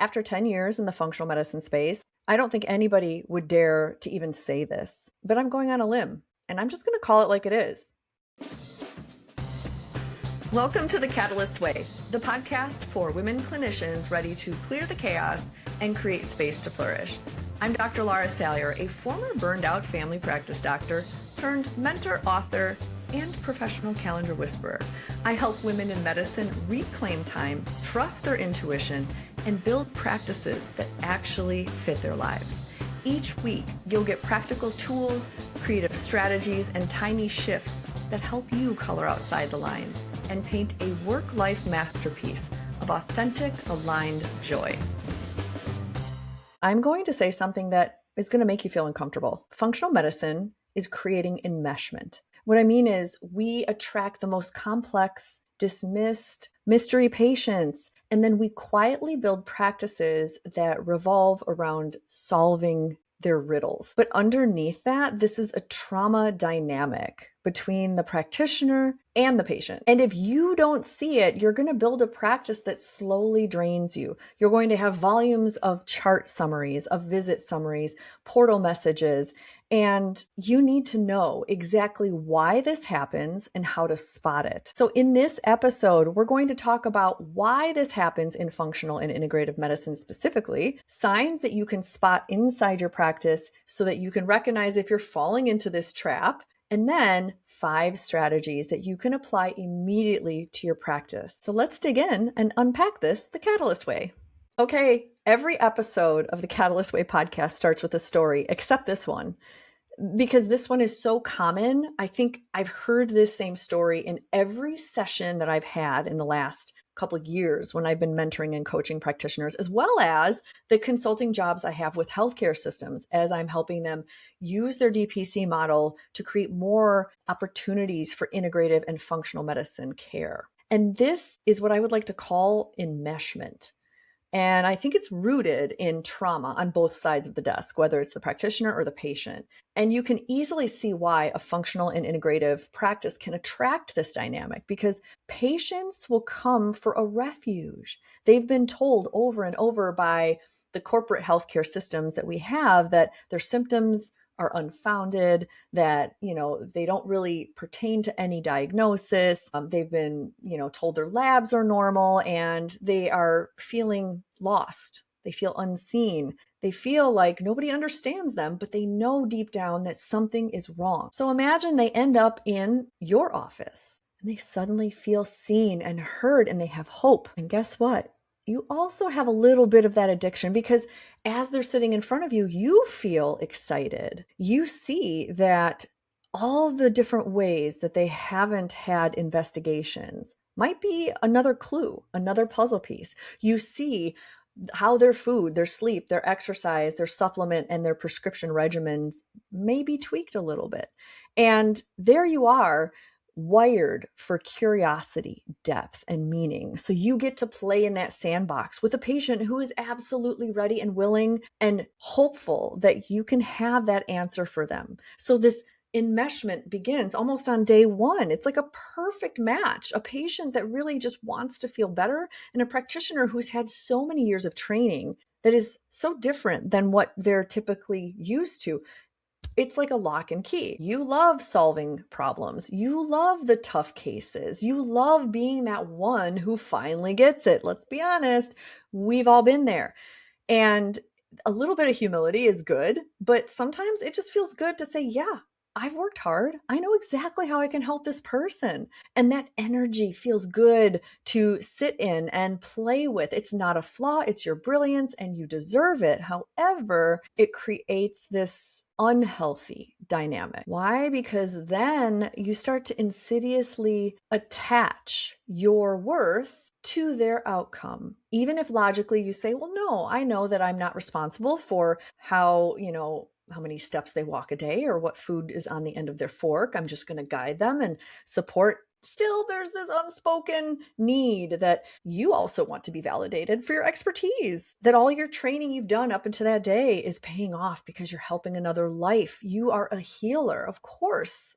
After 10 years in the functional medicine space, I don't think anybody would dare to even say this, but I'm going on a limb and I'm just going to call it like it is. Welcome to The Catalyst Way, the podcast for women clinicians ready to clear the chaos and create space to flourish. I'm Dr. Lara, a former burned out family practice doctor turned mentor, author, and professional calendar whisperer. I help women in medicine reclaim time, trust their intuition, and build practices that actually fit their lives. Each week, you'll get practical tools, creative strategies, and tiny shifts that help you color outside the lines and paint a work-life masterpiece of authentic, aligned joy. I'm going to say something that is going to make you feel uncomfortable. Functional medicine is creating enmeshment. What I mean is we attract the most complex, dismissed, mystery patients, and then we quietly build practices that revolve around solving their riddles. But underneath that, this is a trauma dynamic between the practitioner and the patient. And if you don't see it, you're going to build a practice that slowly drains you. You're going to have volumes of chart summaries, of visit summaries, portal messages, and you need to know exactly why this happens and how to spot it. So in this episode, we're going to talk about why this happens in functional and integrative medicine specifically, signs that you can spot inside your practice so that you can recognize if you're falling into this trap, and then 5 strategies that you can apply immediately to your practice. So let's dig in and unpack this the Catalyst way. Okay, every episode of the Catalyst Way podcast starts with a story, except this one. Because this one is so common, I think I've heard this same story in every session that I've had in the last couple of years when I've been mentoring and coaching practitioners, as well as the consulting jobs I have with healthcare systems as I'm helping them use their DPC model to create more opportunities for integrative and functional medicine care. And this is what I would like to call enmeshment. And I think it's rooted in trauma on both sides of the desk, whether it's the practitioner or the patient. And you can easily see why a functional and integrative practice can attract this dynamic because patients will come for a refuge. They've been told over and over by the corporate healthcare systems that we have that their symptoms are unfounded, that, they don't really pertain to any diagnosis. They've been, told their labs are normal and they are feeling lost. They feel unseen. They feel like nobody understands them, but they know deep down that something is wrong. So imagine they end up in your office and they suddenly feel seen and heard and they have hope. And guess what? You also have a little bit of that addiction because as they're sitting in front of you, you feel excited. You see that all the different ways that they haven't had investigations might be another clue, another puzzle piece. You see how their food, their sleep, their exercise, their supplement, and their prescription regimens may be tweaked a little bit. And there you are, wired for curiosity, depth, and meaning. So you get to play in that sandbox with a patient who is absolutely ready and willing and hopeful that you can have that answer for them. So this enmeshment begins almost on day one. It's like a perfect match, a patient that really just wants to feel better and a practitioner who's had so many years of training that is so different than what they're typically used to. It's like a lock and key. You love solving problems. You love the tough cases. You love being that one who finally gets it. Let's be honest. We've all been there. And a little bit of humility is good, but sometimes it just feels good to say, yeah, I've worked hard. I know exactly how I can help this person. And that energy feels good to sit in and play with. It's not a flaw. It's your brilliance and you deserve it. However, it creates this unhealthy dynamic. Why? Because then you start to insidiously attach your worth to their outcome. Even if logically you say, well, no, I know that I'm not responsible for how many steps they walk a day or what food is on the end of their fork. I'm just going to guide them and support. Still, there's this unspoken need that you also want to be validated for your expertise, that all your training you've done up until that day is paying off because you're helping another life. You are a healer. Of course,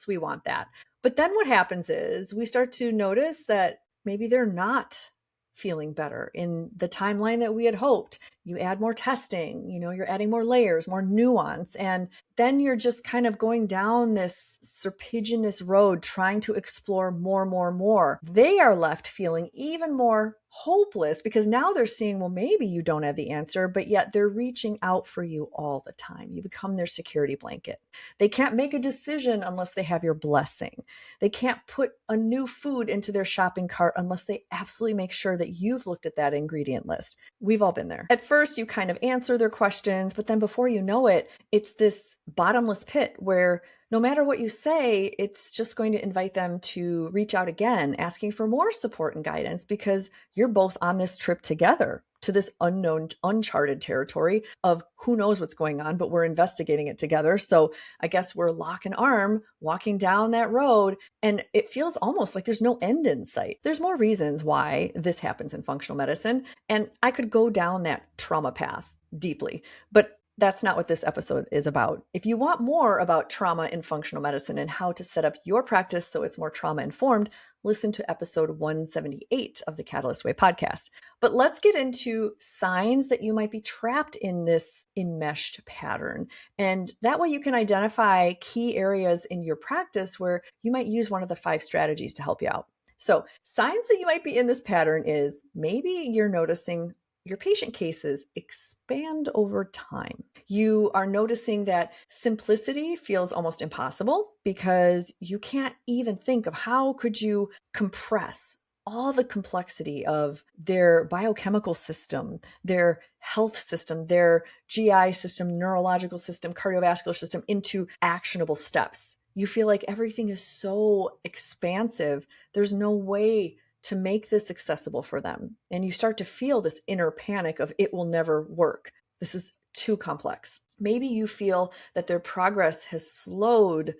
we want that. But then what happens is we start to notice that maybe they're not feeling better in the timeline that we had hoped. You add more testing, you're adding more layers, more nuance, and then you're just kind of going down this serpiginous road trying to explore more. They are left feeling even more hopeless because now they're seeing, well, maybe you don't have the answer, but yet they're reaching out for you all the time. You become their security blanket. They can't make a decision unless they have your blessing. They can't put a new food into their shopping cart unless they absolutely make sure that you've looked at that ingredient list. We've all been there. At first, you kind of answer their questions, but then before you know it, it's this bottomless pit where no matter what you say, it's just going to invite them to reach out again, asking for more support and guidance because you're both on this trip together to this unknown, uncharted territory of who knows what's going on, but we're investigating it together. So I guess we're lock and arm walking down that road, and it feels almost like there's no end in sight. There's more reasons why this happens in functional medicine, and I could go down that trauma path deeply, but that's not what this episode is about. If you want more about trauma in functional medicine and how to set up your practice so it's more trauma informed, listen to episode 178 of the Catalyst Way podcast. But let's get into signs that you might be trapped in this enmeshed pattern. And that way you can identify key areas in your practice where you might use one of the 5 strategies to help you out. So signs that you might be in this pattern is maybe you're noticing your patient cases expand over time. You are noticing that simplicity feels almost impossible because you can't even think of how could you compress all the complexity of their biochemical system, their health system, their GI system, neurological system, cardiovascular system into actionable steps. You feel like everything is so expansive. There's no way to make this accessible for them. And you start to feel this inner panic of it will never work. This is too complex. Maybe you feel that their progress has slowed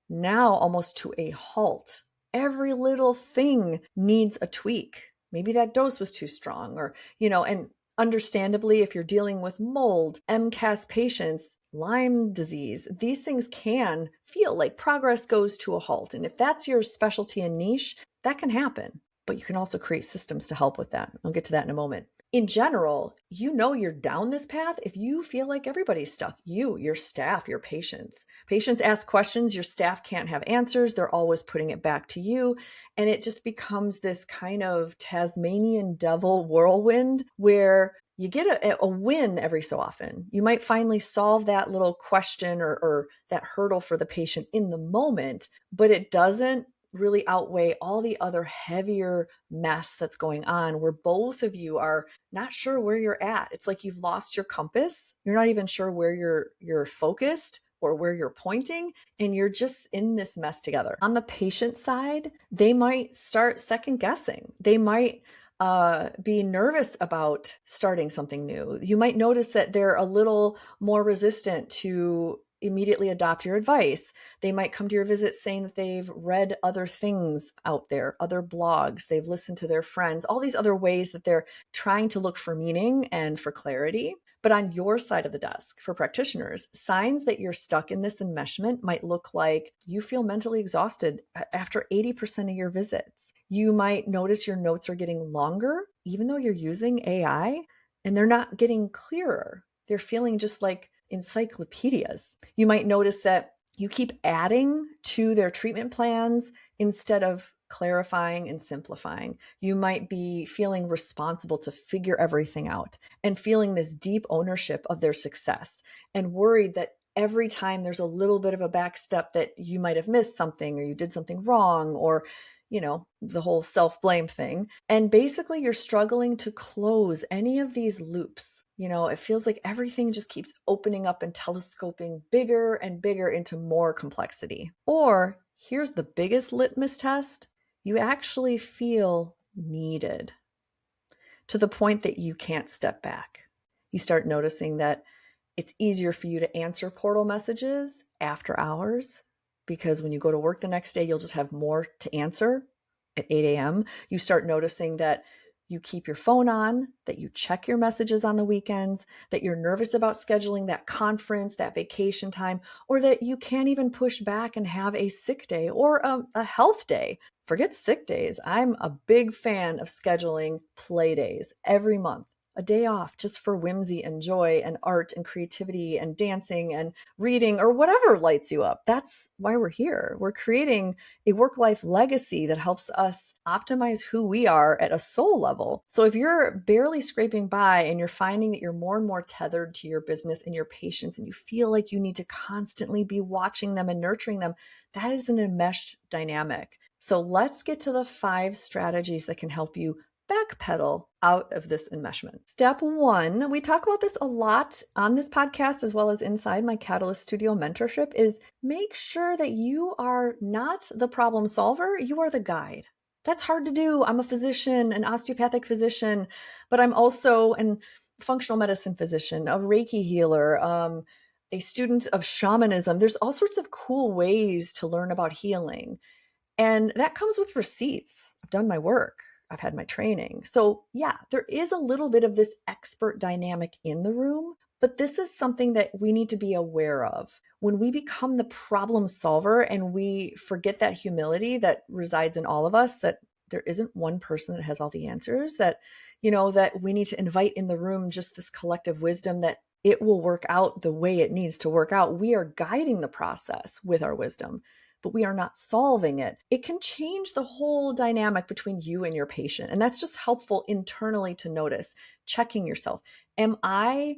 now almost to a halt. Every little thing needs a tweak. Maybe that dose was too strong or, and understandably, if you're dealing with mold, MCAS patients, Lyme disease, these things can feel like progress goes to a halt. And if that's your specialty and niche, that can happen, but you can also create systems to help with that. I'll get to that in a moment. In general, you're down this path if you feel like everybody's stuck. Your staff, your patients. Patients ask questions, your staff can't have answers. They're always putting it back to you. And it just becomes this kind of Tasmanian devil whirlwind where you get a win every so often. You might finally solve that little question or that hurdle for the patient in the moment, but it doesn't really outweigh all the other heavier mess that's going on where both of you are not sure where you're at. It's like you've lost your compass. You're not even sure where you're focused or where you're pointing, and you're just in this mess together. On the patient side, they might start second guessing. They might be nervous about starting something new. You might notice that they're a little more resistant to immediately adopt your advice. They might come to your visit saying that they've read other things out there, other blogs, they've listened to their friends, all these other ways that they're trying to look for meaning and for clarity. But on your side of the desk, for practitioners, signs that you're stuck in this enmeshment might look like you feel mentally exhausted after 80% of your visits. You might notice your notes are getting longer, even though you're using AI, and they're not getting clearer. They're feeling just like encyclopedias. You might notice that you keep adding to their treatment plans instead of clarifying and simplifying. You might be feeling responsible to figure everything out and feeling this deep ownership of their success and worried that every time there's a little bit of a back step that you might have missed something or you did something wrong or the whole self-blame thing. And basically you're struggling to close any of these loops. It feels like everything just keeps opening up and telescoping bigger and bigger into more complexity. Or here's the biggest litmus test. You actually feel needed to the point that you can't step back. You start noticing that it's easier for you to answer portal messages after hours because when you go to work the next day, you'll just have more to answer at 8 a.m. You start noticing that you keep your phone on, that you check your messages on the weekends, that you're nervous about scheduling that conference, that vacation time, or that you can't even push back and have a sick day or a health day Forget sick days. I'm a big fan of scheduling play days every month, a day off just for whimsy and joy and art and creativity and dancing and reading or whatever lights you up. That's why we're here. We're creating a work-life legacy that helps us optimize who we are at a soul level. So if you're barely scraping by and you're finding that you're more and more tethered to your business and your patients, and you feel like you need to constantly be watching them and nurturing them, that is an enmeshed dynamic. So let's get to the 5 strategies that can help you backpedal out of this enmeshment. Step 1, we talk about this a lot on this podcast as well as inside my Catalyst Studio mentorship, is make sure that you are not the problem solver, you are the guide. That's hard to do. I'm a physician, an osteopathic physician, but I'm also a functional medicine physician, a Reiki healer, a student of shamanism. There's all sorts of cool ways to learn about healing. And that comes with receipts. I've done my work. I've had my training. So yeah, there is a little bit of this expert dynamic in the room, but this is something that we need to be aware of. When we become the problem solver and we forget that humility that resides in all of us, that there isn't one person that has all the answers, that, that we need to invite in the room just this collective wisdom that it will work out the way it needs to work out. We are guiding the process with our wisdom, but we are not solving it. It can change the whole dynamic between you and your patient. And that's just helpful internally to notice, checking yourself. Am I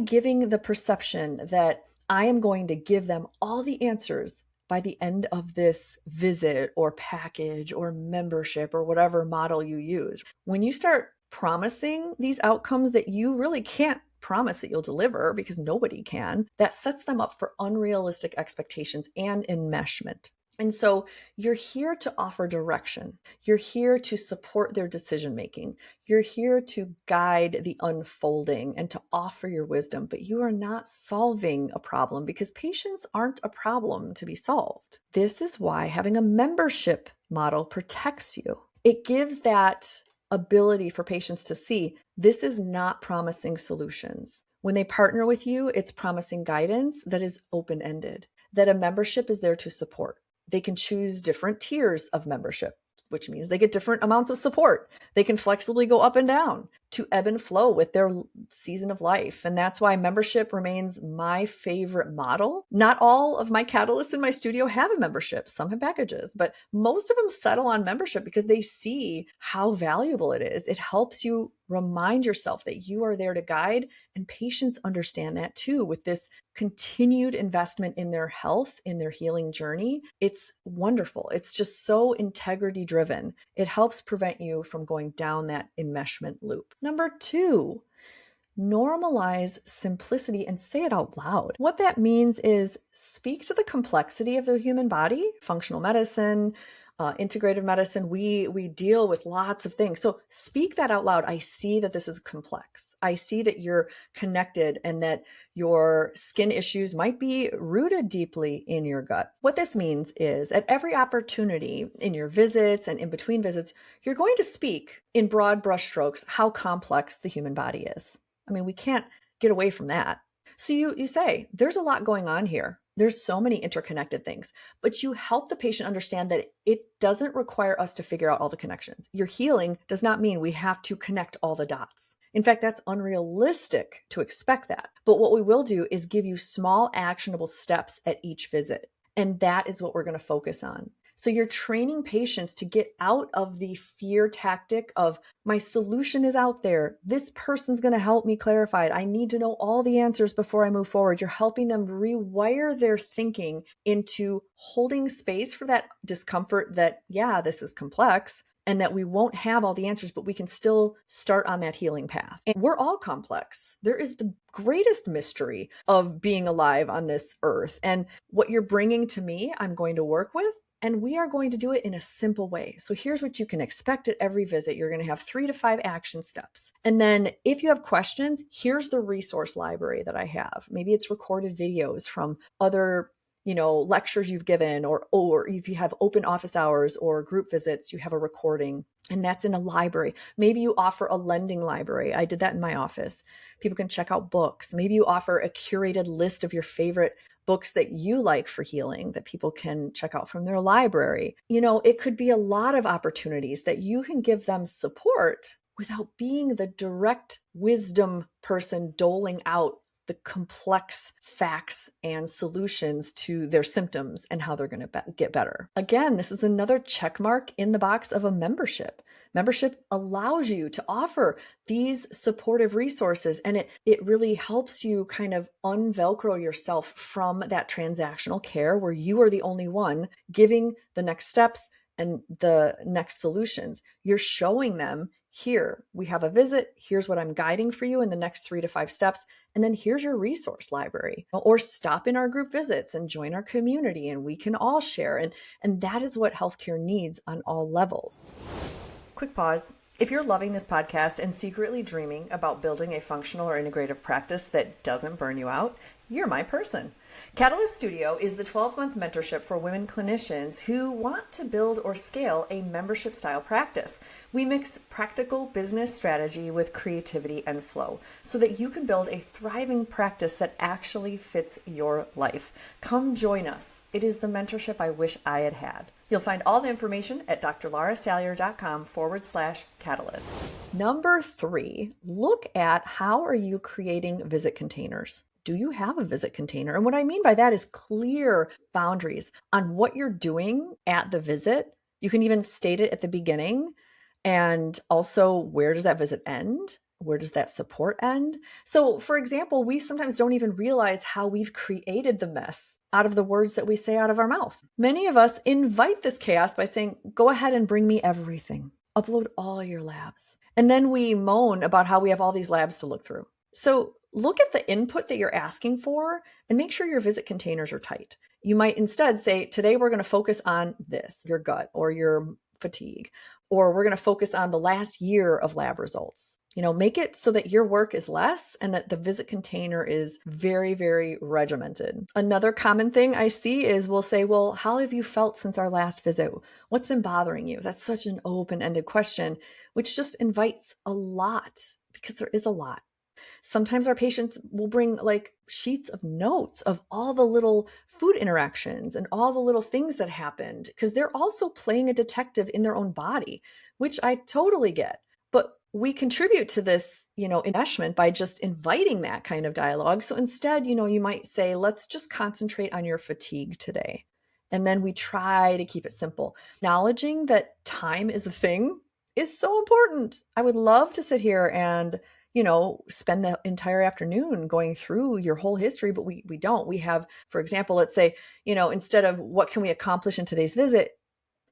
giving the perception that I am going to give them all the answers by the end of this visit or package or membership or whatever model you use? When you start promising these outcomes that you really can't promise that you'll deliver, because nobody can, that sets them up for unrealistic expectations and enmeshment. And so you're here to offer direction. You're here to support their decision-making. You're here to guide the unfolding and to offer your wisdom, but you are not solving a problem, because patients aren't a problem to be solved. This is why having a membership model protects you. It gives that ability for patients to see this is not promising solutions. When they partner with you, it's promising guidance that is open-ended, that a membership is there to support. They can choose different tiers of membership, which means they get different amounts of support. They can flexibly go up and down to ebb and flow with their season of life. And that's why membership remains my favorite model. Not all of my catalysts in my studio have a membership. Some have packages, but most of them settle on membership because they see how valuable it is. It helps you remind yourself that you are there to guide, and patients understand that too with this continued investment in their health, in their healing journey. It's wonderful. It's just so integrity driven. It helps prevent you from going down that enmeshment loop. Number 2, normalize simplicity and say it out loud. What that means is speak to the complexity of the human body. Functional medicine, integrative medicine, we deal with lots of things. So speak that out loud. I see that this is complex. I see that you're connected and that your skin issues might be rooted deeply in your gut. What this means is at every opportunity in your visits and in between visits, you're going to speak in broad brushstrokes how complex the human body is. I mean, we can't get away from that. So you say, there's a lot going on here. There's so many interconnected things, but you help the patient understand that it doesn't require us to figure out all the connections. Your healing does not mean we have to connect all the dots. In fact, that's unrealistic to expect that. But what we will do is give you small actionable steps at each visit. And that is what we're going to focus on. So you're training patients to get out of the fear tactic of my solution is out there. This person's going to help me clarify it. I need to know all the answers before I move forward. You're helping them rewire their thinking into holding space for that discomfort that, yeah, this is complex and that we won't have all the answers, but we can still start on that healing path. And we're all complex. There is the greatest mystery of being alive on this earth. And what you're bringing to me, I'm going to work with. And we are going to do it in a simple way. So here's what you can expect at every visit. You're going to have 3 to 5 action steps. And then if you have questions, here's the resource library that I have. Maybe it's recorded videos from other lectures you've given, or if you have open office hours or group visits, you have a recording, and that's in a library. Maybe you offer a lending library. I did that in my office. People can check out books. Maybe you offer a curated list of your favorite books that you like for healing that people can check out from their library. It could be a lot of opportunities that you can give them support without being the direct wisdom person doling out the complex facts and solutions to their symptoms and how they're going to get better. Again, this is another check mark in the box of a membership. Membership allows you to offer these supportive resources, and it really helps you kind of unvelcro yourself from that transactional care where you are the only one giving the next steps and the next solutions. You're showing them, here, we have a visit. Here's what I'm guiding for you in the next 3 to 5 steps. And then here's your resource library. Or stop in our group visits and join our community, and we can all share. And that is what healthcare needs on all levels. Quick pause. If you're loving this podcast and secretly dreaming about building a functional or integrative practice that doesn't burn you out, you're my person. Catalyst Studio is the 12-month mentorship for women clinicians who want to build or scale a membership-style practice. We mix practical business strategy with creativity and flow so that you can build a thriving practice that actually fits your life. Come join us. It is the mentorship I wish I had had. You'll find all the information at drlarasalyer.com/catalyst. Number 3, look at how are you creating visit containers. Do you have a visit container? And what I mean by that is clear boundaries on what you're doing at the visit. You can even state it at the beginning. And also, where does that visit end? Where does that support end? So, for example, we sometimes don't even realize how we've created the mess out of the words that we say out of our mouth. Many of us invite this chaos by saying, go ahead and bring me everything. Upload all your labs. And then we moan about how we have all these labs to look through. So look at the input that you're asking for and make sure your visit containers are tight. You might instead say, today we're going to focus on this, your gut or your fatigue, or we're going to focus on the last year of lab results. Make it so that your work is less and that the visit container is very, very regimented. Another common thing I see is we'll say, well, how have you felt since our last visit? What's been bothering you? That's such an open-ended question, which just invites a lot because there is a lot. Sometimes our patients will bring like sheets of notes of all the little food interactions and all the little things that happened because they're also playing a detective in their own body, which I totally get. But we contribute to this, enmeshment by just inviting that kind of dialogue. So instead, you might say, let's just concentrate on your fatigue today. And then we try to keep it simple. Acknowledging that time is a thing is so important. I would love to sit here and spend the entire afternoon going through your whole history, but we don't. We have, for example, let's say, instead of what can we accomplish in today's visit,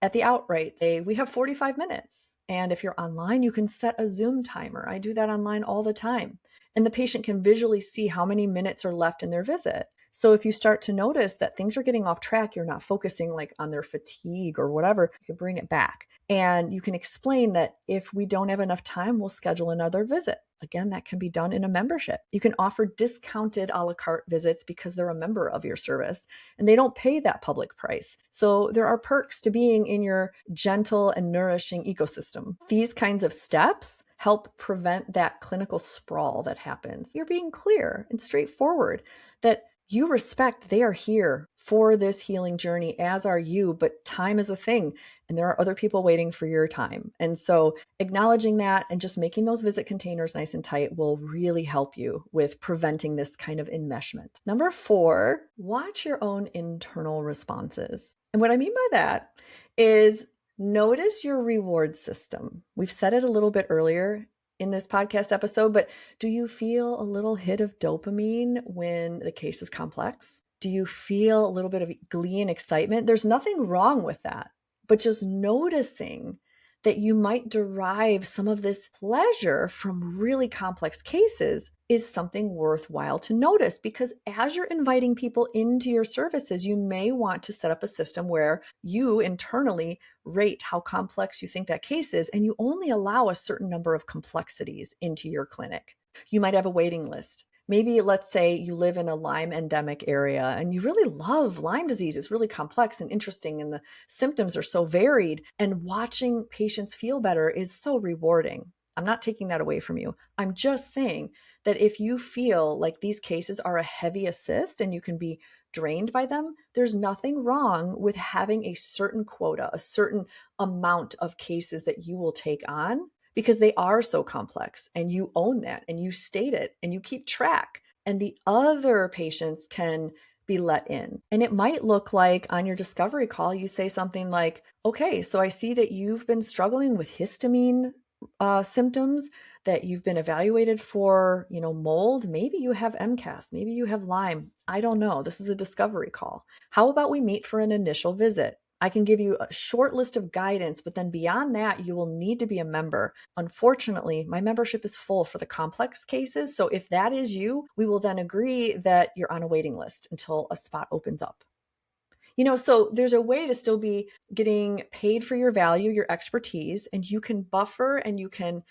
at the outright say we have 45 minutes. And if you're online, you can set a Zoom timer. I do that online all the time. And the patient can visually see how many minutes are left in their visit. So if you start to notice that things are getting off track, you're not focusing like on their fatigue or whatever, you can bring it back. And you can explain that if we don't have enough time, we'll schedule another visit. Again, that can be done in a membership. You can offer discounted a la carte visits because they're a member of your service and they don't pay that public price. So there are perks to being in your gentle and nourishing ecosystem. These kinds of steps help prevent that clinical sprawl that happens. You're being clear and straightforward that you respect they are here for this healing journey, as are you, but time is a thing and there are other people waiting for your time. And so acknowledging that and just making those visit containers nice and tight will really help you with preventing this kind of enmeshment. Number 4, watch your own internal responses. And what I mean by that is notice your reward system. We've said it a little bit earlier in this podcast episode, but do you feel a little hit of dopamine when the case is complex? Do you feel a little bit of glee and excitement? There's nothing wrong with that, but just noticing that you might derive some of this pleasure from really complex cases is something worthwhile to notice, because as you're inviting people into your services, you may want to set up a system where you internally rate how complex you think that case is, and you only allow a certain number of complexities into your clinic. You might have a waiting list. Maybe let's say you live in a Lyme endemic area and you really love Lyme disease. It's really complex and interesting and the symptoms are so varied, and watching patients feel better is so rewarding. I'm not taking that away from you. I'm just saying that if you feel like these cases are a heavy assist and you can be drained by them, there's nothing wrong with having a certain quota, a certain amount of cases that you will take on, because they are so complex and you own that and you state it and you keep track. And the other patients can be let in. And it might look like on your discovery call, you say something like, okay, so I see that you've been struggling with histamine symptoms, that you've been evaluated for, mold. Maybe you have MCAS, maybe you have Lyme. I don't know. This is a discovery call. How about we meet for an initial visit? I can give you a short list of guidance, but then beyond that, you will need to be a member. Unfortunately, my membership is full for the complex cases. So if that is you, we will then agree that you're on a waiting list until a spot opens up. So there's a way to still be getting paid for your value, your expertise, and you can buffer and you can,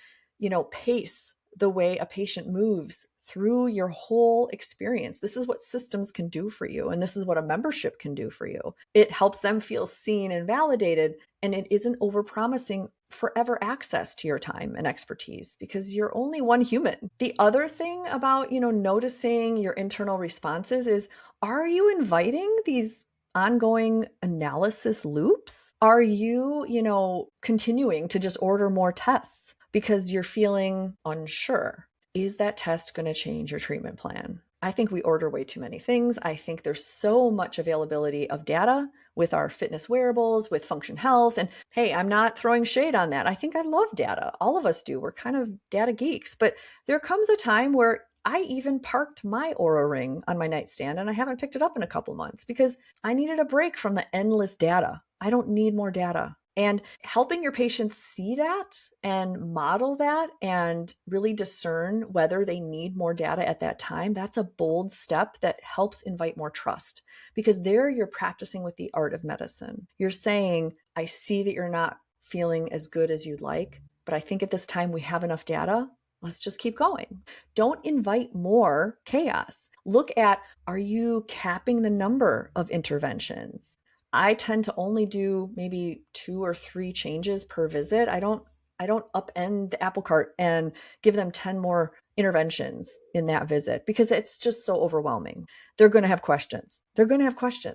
pace the way a patient moves through your whole experience. This is what systems can do for you. And this is what a membership can do for you. It helps them feel seen and validated. And it isn't overpromising forever access to your time and expertise, because you're only one human. The other thing about, noticing your internal responses is, are you inviting these ongoing analysis loops? Are you, continuing to just order more tests because you're feeling unsure? Is that test going to change your treatment plan? I think we order way too many things. I think there's so much availability of data with our fitness wearables, with Function Health. And hey, I'm not throwing shade on that. I think I love data. All of us do. We're kind of data geeks. But there comes a time where I even parked my Oura Ring on my nightstand and I haven't picked it up in a couple months because I needed a break from the endless data. I don't need more data. And helping your patients see that and model that and really discern whether they need more data at that time, that's a bold step that helps invite more trust, because there you're practicing with the art of medicine. You're saying, I see that you're not feeling as good as you'd like, but I think at this time we have enough data. Let's just keep going. Don't invite more chaos. Look at, are you capping the number of interventions? I tend to only do maybe 2 or 3 changes per visit. I don't upend the apple cart and give them 10 more interventions in that visit, because it's just so overwhelming. They're going to have questions.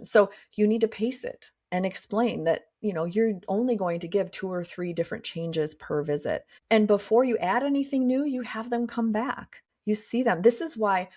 So you need to pace it and explain that, you're only going to give 2 or 3 different changes per visit. And before you add anything new, you have them come back. You see them. This is why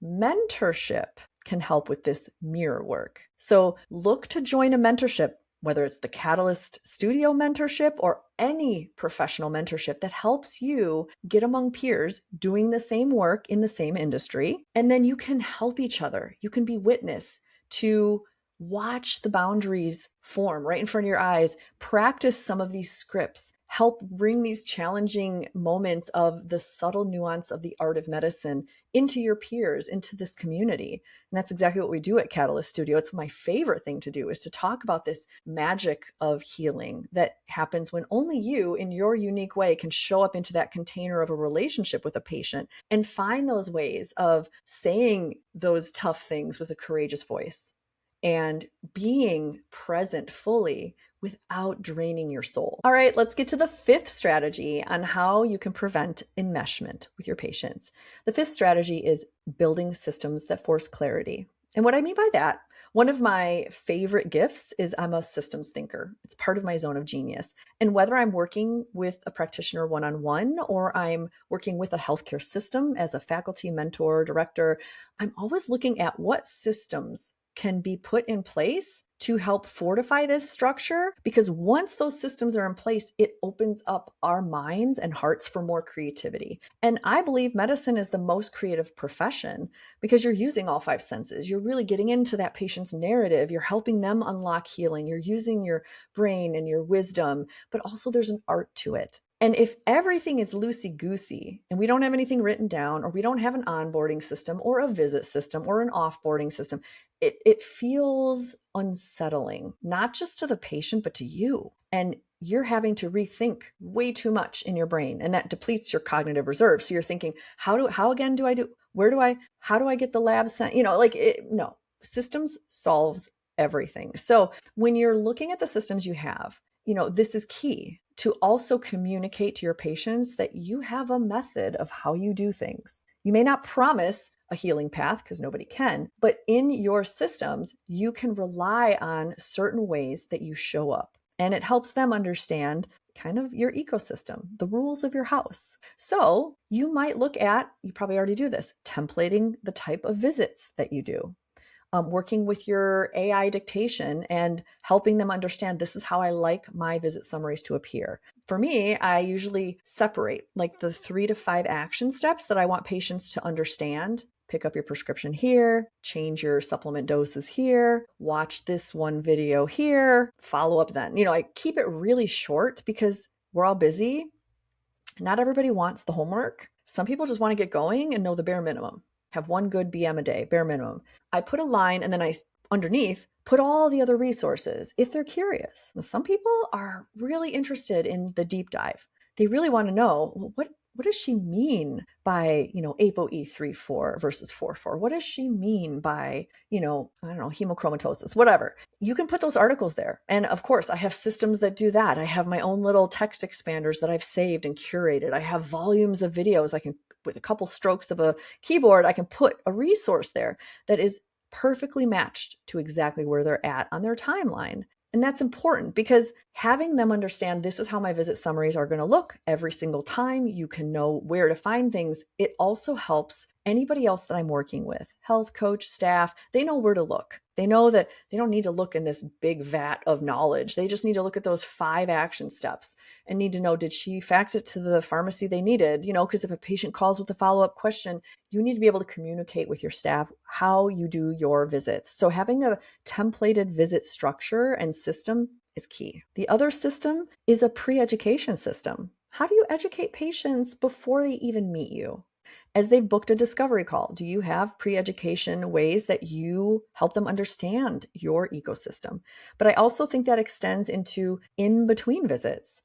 mentorship can help with this mirror work. So look to join a mentorship, whether it's the Catalyst Studio mentorship or any professional mentorship that helps you get among peers doing the same work in the same industry. And then you can help each other. You can be witness to watch the boundaries form right in front of your eyes, practice some of these scripts, help bring these challenging moments of the subtle nuance of the art of medicine into your peers, into this community. And that's exactly what we do at Catalyst Studio. It's my favorite thing to do, is to talk about this magic of healing that happens when only you in your unique way can show up into that container of a relationship with a patient and find those ways of saying those tough things with a courageous voice and being present fully without draining your soul. All right, let's get to the 5th strategy on how you can prevent enmeshment with your patients. The 5th strategy is building systems that force clarity. And what I mean by that, one of my favorite gifts is I'm a systems thinker. It's part of my zone of genius. And whether I'm working with a practitioner one-on-one or I'm working with a healthcare system as a faculty, mentor, director, I'm always looking at what systems can be put in place to help fortify this structure, because once those systems are in place, it opens up our minds and hearts for more creativity. And I believe medicine is the most creative profession because you're using all 5 senses. You're really getting into that patient's narrative. You're helping them unlock healing. You're using your brain and your wisdom, but also there's an art to it. And if everything is loosey-goosey and we don't have anything written down, or we don't have an onboarding system or a visit system or an offboarding system, it feels unsettling, not just to the patient, but to you. And you're having to rethink way too much in your brain, and that depletes your cognitive reserve. So you're thinking, how again do I do, how do I get the lab sent? No, systems solves everything. So when you're looking at the systems you have, this is key to also communicate to your patients that you have a method of how you do things. You may not promise a healing path because nobody can, but in your systems, you can rely on certain ways that you show up. And it helps them understand kind of your ecosystem, the rules of your house. So you might look at, you probably already do this, templating the type of visits that you do. Working with your AI dictation and helping them understand this is how I like my visit summaries to appear. For me, I usually separate like the 3 to 5 action steps that I want patients to understand. Pick up your prescription here, change your supplement doses here, watch this one video here, follow up then. I keep it really short because we're all busy. Not everybody wants the homework. Some people just want to get going and know the bare minimum. Have one good BM a day, bare minimum. I put a line and then I underneath put all the other resources if they're curious. Some people are really interested in the deep dive. They really want to know, well, what does she mean by, ApoE3/4 versus 4/4? What does she mean by, I don't know, hemochromatosis, whatever. You can put those articles there. And of course, I have systems that do that. I have my own little text expanders that I've saved and curated. I have volumes of videos. I can, with a couple strokes of a keyboard, I can put a resource there that is perfectly matched to exactly where they're at on their timeline. And that's important because having them understand this is how my visit summaries are going to look every single time, you can know where to find things. It also helps anybody else that I'm working with, health coach, staff, they know where to look. They know that they don't need to look in this big vat of knowledge. They just need to look at those 5 action steps and need to know, did she fax it to the pharmacy they needed? Because if a patient calls with a follow-up question, you need to be able to communicate with your staff how you do your visits. So having a templated visit structure and system is key. The other system is a pre-education system. How do you educate patients before they even meet you? As they've booked a discovery call, do you have pre-education ways that you help them understand your ecosystem? But I also think that extends into in-between visits.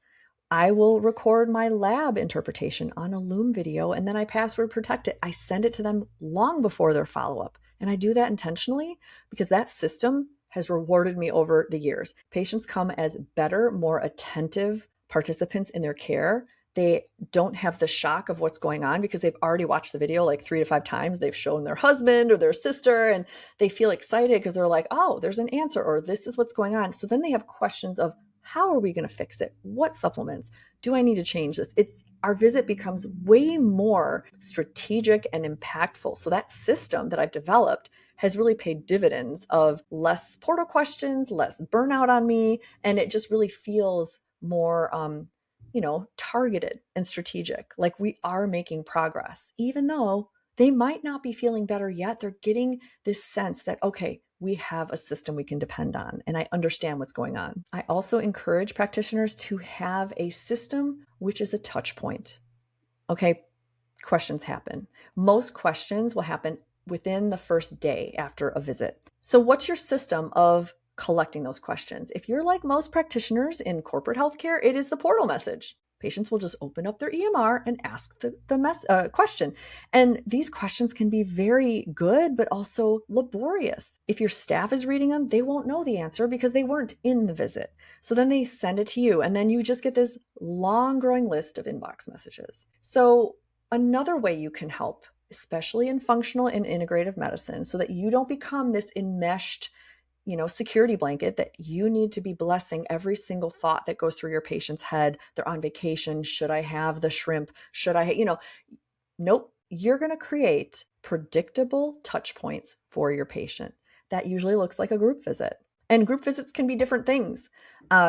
I will record my lab interpretation on a Loom video and then I password protect it. I send it to them long before their follow-up. And I do that intentionally because that system has rewarded me over the years. Patients come as better, more attentive participants in their care. They don't have the shock of what's going on because they've already watched the video like 3 to 5 times. They've shown their husband or their sister and they feel excited because they're like, oh, there's an answer or this is what's going on. So then they have questions of, how are we going to fix it? What supplements? Do I need to change this? Our visit becomes way more strategic and impactful. So that system that I've developed has really paid dividends of less portal questions, less burnout on me. And it just really feels more, targeted and strategic. Like we are making progress, even though they might not be feeling better yet. They're getting this sense that, okay, we have a system we can depend on, and I understand what's going on. I also encourage practitioners to have a system which is a touch point. Okay, questions happen. Most questions will happen within the first day after a visit. So what's your system of collecting those questions? If you're like most practitioners in corporate healthcare, it is the portal message. Patients will just open up their EMR and ask the question. And these questions can be very good, but also laborious. If your staff is reading them, they won't know the answer because they weren't in the visit. So then they send it to you, and then you just get this long growing list of inbox messages. So another way you can help, especially in functional and integrative medicine, so that you don't become this enmeshed security blanket that you need to be blessing every single thought that goes through your patient's head. They're on vacation. Should I have the shrimp? Should I, nope. You're going to create predictable touch points for your patient. That usually looks like a group visit. And group visits can be different things.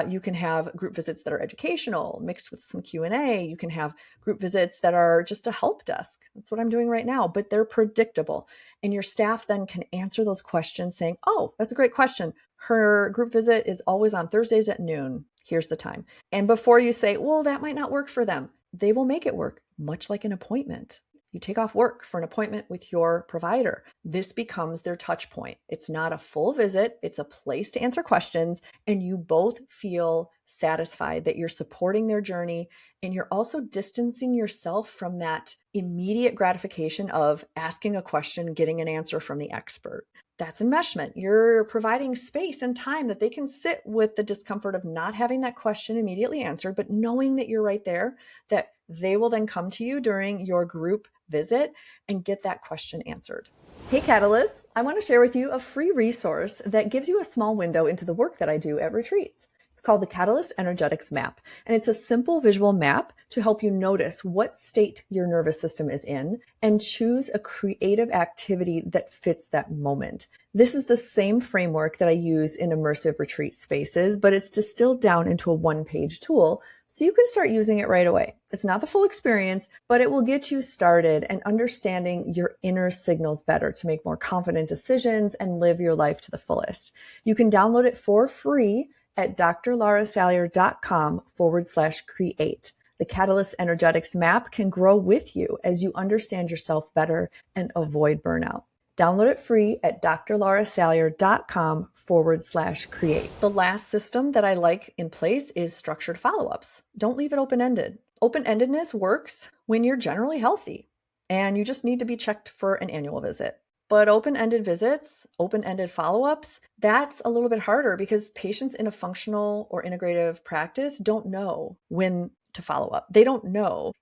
You can have group visits that are educational mixed with some Q&A. You can have group visits that are just a help desk. That's what I'm doing right now, but they're predictable. And your staff then can answer those questions saying, oh, that's a great question. Her group visit is always on Thursdays at noon. Here's the time. And before you say, well, that might not work for them, they will make it work, much like an appointment. You take off work for an appointment with your provider. This becomes their touch point. It's not a full visit. It's a place to answer questions, and you both feel satisfied that you're supporting their journey, and you're also distancing yourself from that immediate gratification of asking a question, getting an answer from the expert. That's enmeshment. You're providing space and time that they can sit with the discomfort of not having that question immediately answered, but knowing that you're right there, that they will then come to you during your group visit and get that question answered. Hey Catalysts, I want to share with you a free resource that gives you a small window into the work that I do at retreats. It's called the Catalyst Energetics Map, and it's a simple visual map to help you notice what state your nervous system is in and choose a creative activity that fits that moment. This is the same framework that I use in immersive retreat spaces, but it's distilled down into a one-page tool so you can start using it right away. It's not the full experience, but it will get you started and understanding your inner signals better to make more confident decisions and live your life to the fullest. You can download it for free at drlarasalyer.com/create. The Catalyst Energetics Map can grow with you as you understand yourself better and avoid burnout. Download it free at drlarasalyer.com/create. The last system that I like in place is structured follow-ups. Don't leave it open-ended. Open-endedness works when you're generally healthy and you just need to be checked for an annual visit. But open-ended visits, open-ended follow-ups, that's a little bit harder because patients in a functional or integrative practice don't know when to follow up. They don't know,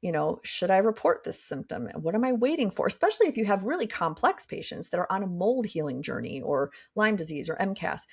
should I report this symptom? What am I waiting for? Especially if you have really complex patients that are on a mold healing journey or Lyme disease or MCAS.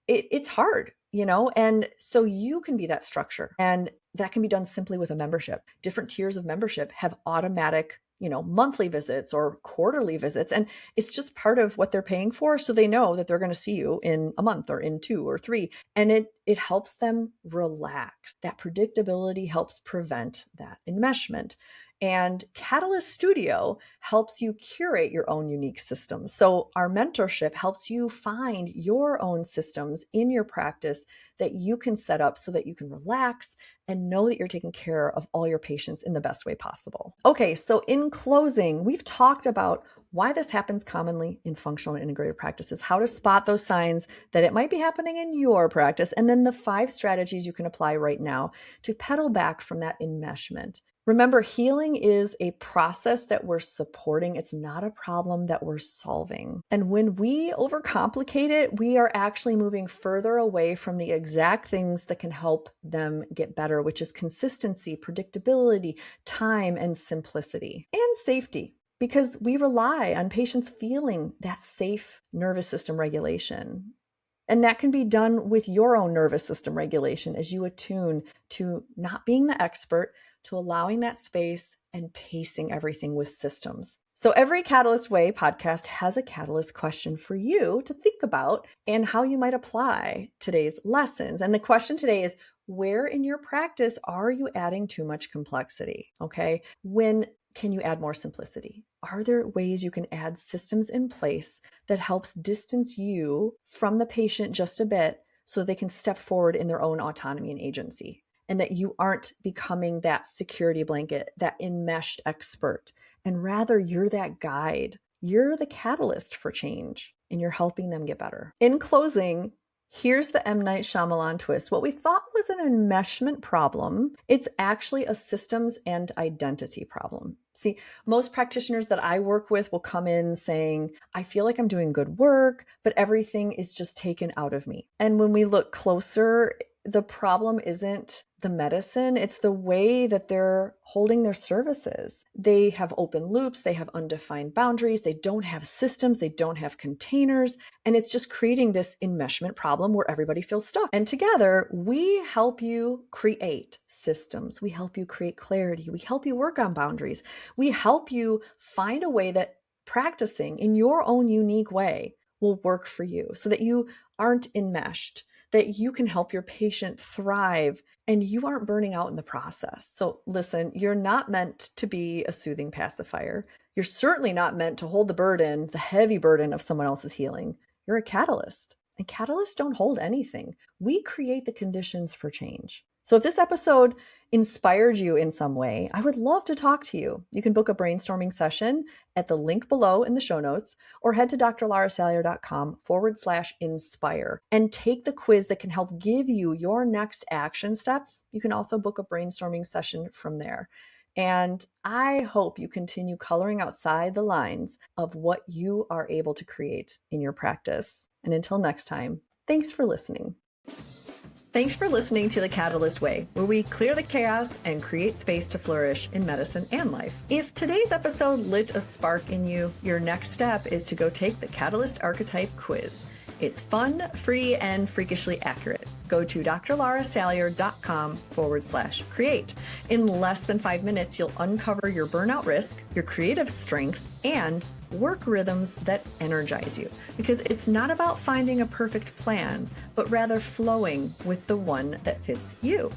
It's hard, and so you can be that structure. And that can be done simply with a membership. Different tiers of membership have automatic monthly visits or quarterly visits. And it's just part of what they're paying for. So they know that they're going to see you in a month or in 2 or 3. And it helps them relax. That predictability helps prevent that enmeshment. And Catalyst Studio helps you curate your own unique systems. So our mentorship helps you find your own systems in your practice that you can set up so that you can relax and know that you're taking care of all your patients in the best way possible. Okay, so in closing, we've talked about why this happens commonly in functional and integrated practices, how to spot those signs that it might be happening in your practice, and then the 5 strategies you can apply right now to pedal back from that enmeshment. Remember, healing is a process that we're supporting. It's not a problem that we're solving. And when we overcomplicate it, we are actually moving further away from the exact things that can help them get better, which is consistency, predictability, time, and simplicity, and safety. Because we rely on patients feeling that safe nervous system regulation. And that can be done with your own nervous system regulation as you attune to not being the expert, to allowing that space and pacing everything with systems. So every Catalyst Way podcast has a Catalyst question for you to think about and how you might apply today's lessons. And the question today is, where in your practice are you adding too much complexity? Okay. When can you add more simplicity? Are there ways you can add systems in place that helps distance you from the patient just a bit so they can step forward in their own autonomy and agency? And that you aren't becoming that security blanket, that enmeshed expert, and rather you're that guide. You're the catalyst for change, and you're helping them get better. In closing, here's the M. Night Shyamalan twist. What we thought was an enmeshment problem, it's actually a systems and identity problem. See, most practitioners that I work with will come in saying, I feel like I'm doing good work, but everything is just taken out of me. And when we look closer, the problem isn't the medicine, it's the way that they're holding their services. They have open loops, they have undefined boundaries, they don't have systems, they don't have containers, and it's just creating this enmeshment problem where everybody feels stuck. And together, we help you create systems, we help you create clarity, we help you work on boundaries, we help you find a way that practicing in your own unique way will work for you so that you aren't enmeshed, that you can help your patient thrive and you aren't burning out in the process. So listen, you're not meant to be a soothing pacifier. You're certainly not meant to hold the burden, the heavy burden of someone else's healing. You're a catalyst, and catalysts don't hold anything. We create the conditions for change. So if this episode inspired you in some way, I would love to talk to you. You can book a brainstorming session at the link below in the show notes, or head to drlarasalyer.com/inspire and take the quiz that can help give you your next action steps. You can also book a brainstorming session from there. And I hope you continue coloring outside the lines of what you are able to create in your practice. And until next time, thanks for listening. Thanks for listening to The Catalyst Way, where we clear the chaos and create space to flourish in medicine and life. If today's episode lit a spark in you, your next step is to go take the Catalyst Archetype quiz. It's fun, free, and freakishly accurate. Go to drlarasalyer.com/create. In less than 5 minutes, you'll uncover your burnout risk, your creative strengths, and work rhythms that energize you. Because it's not about finding a perfect plan, but rather flowing with the one that fits you.